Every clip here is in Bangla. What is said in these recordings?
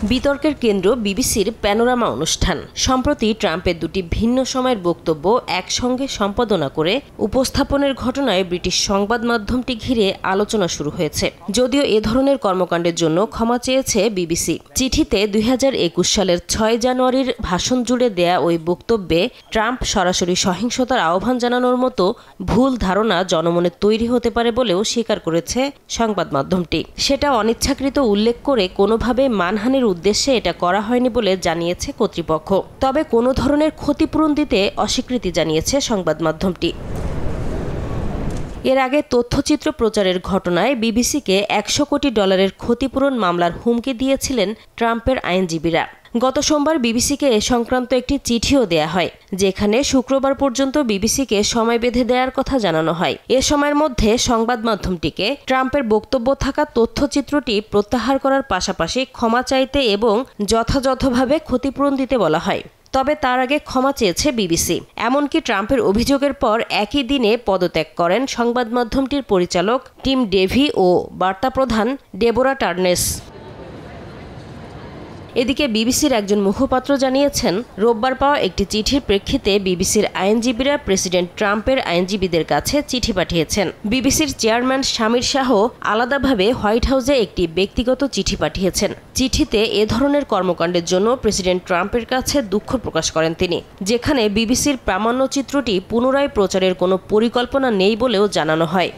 বিতর্কের কেন্দ্র বিবিসির প্যানোরামা অনুষ্ঠান। সম্প্রতি ট্রাম্পের দুটি ভিন্ন সময়ের বক্তব্য একসঙ্গে সম্পাদনা করে উপস্থাপনের ঘটনায় ব্রিটিশ সংবাদ মাধ্যমটি ঘিরে আলোচনা শুরু হয়েছে। যদিও এ ধরনের কর্মকাণ্ডের জন্য ক্ষমা চেয়েছে বিবিসি। চিঠিতে 2021 সালের 6 জানুয়ারির ভাষণ জুড়ে দেয়া ওই বক্তব্যে ট্রাম্প সরাসরি সহিংসতার আহ্বান জানানোর মতো ভুল ধারণা জনমনে তৈরি হতে পারে বলেও স্বীকার করেছে সংবাদ মাধ্যমটি। সেটা অনিচ্ছাকৃত উল্লেখ করে কোনোভাবে মানহানির উদ্দেশ্যে এটা করা হয়নি বলে জানিয়েছে কর্তৃপক্ষ। তবে কোনো ধরনের ক্ষতিপূরণ দিতে অস্বীকৃতি জানিয়েছে সংবাদ মাধ্যমটি। এর আগে তথ্যচিত্র প্রচারের ঘটনায় বিবিসিকে $100 কোটি ক্ষতিপূরণ মামলার হুমকি দিয়েছিলেন ট্রাম্পের আইনজীবীরা। গত সোমবার বিবিসিকে এ সংক্রান্ত একটি চিঠিও দেয়া হয়, যেখানে শুক্রবার পর্যন্ত বিবিসিকে সময় বেঁধে দেওয়ার কথা জানানো হয়। এ সময়ের মধ্যে সংবাদ মাধ্যমটিকে ট্রাম্পের বক্তব্য থাকা তথ্যচিত্রটি প্রত্যাহার করার পাশাপাশি ক্ষমা চাইতে এবং যথাযথভাবে ক্ষতিপূরণ দিতে বলা হয়। তবে তার আগে ক্ষমা চেয়েছে বিবিসি। এমনকি ট্রাম্পের অভিযোগের পর একই দিনে পদত্যাগ করেন সংবাদ মাধ্যমটির পরিচালক টিম ডেভি ও বার্তা প্রধান ডেবোরা টার্নেস। এদিকে বিবিসির একজন মুখপাত্র জানিয়েছেন, রোববার পাওয়া একটি চিঠির প্রেক্ষিতে বিবিসির আইনজীবীরা প্রেসিডেন্ট ট্রাম্পের আইনজীবীদের কাছে চিঠি পাঠিয়েছেন। বিবিসির চেয়ারম্যান শামির শাহ আলাদাভাবে হোয়াইট হাউসে একটি ব্যক্তিগত চিঠি পাঠিয়েছেন। চিঠিতে এ ধরনের কর্মকাণ্ডের জন্য প্রেসিডেন্ট ট্রাম্পের কাছে দুঃখ প্রকাশ করেন তিনি, যেখানে বিবিসির প্রামাণ্যচিত্রটি পুনরায় প্রচারের কোনো পরিকল্পনা নেই বলেও জানানো হয়।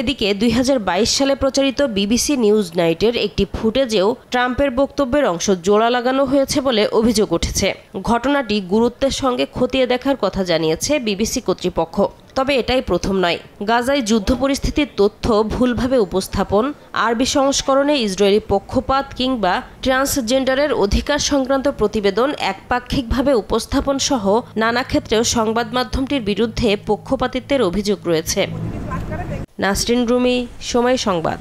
এদিকে 2022 সালে প্রচারিত বিবিসি নিউজ নাইটের একটি ফুটেজেও ট্রাম্পের বক্তব্যের অংশ জোড়া লাগানো হয়েছে বলে অভিযোগ উঠেছে। ঘটনাটি গুরুত্বের সঙ্গে খতিয়ে দেখার কথা জানিয়েছে বিবিসি কর্তৃপক্ষ। তবে এটাই প্রথম নয়। গাজায় যুদ্ধ পরিস্থিতির তথ্য ভুলভাবে উপস্থাপন, আরবি সংস্করণে ইসরায়েলি পক্ষপাত কিংবা ট্রান্সজেন্ডারের অধিকার সংক্রান্ত প্রতিবেদন একপাক্ষিকভাবে উপস্থাপন সহ নানা ক্ষেত্রেও সংবাদ মাধ্যমটির বিরুদ্ধে পক্ষপাতিত্বের অভিযোগ রয়েছে। নাসরিন রুমি, সময় সংবাদ।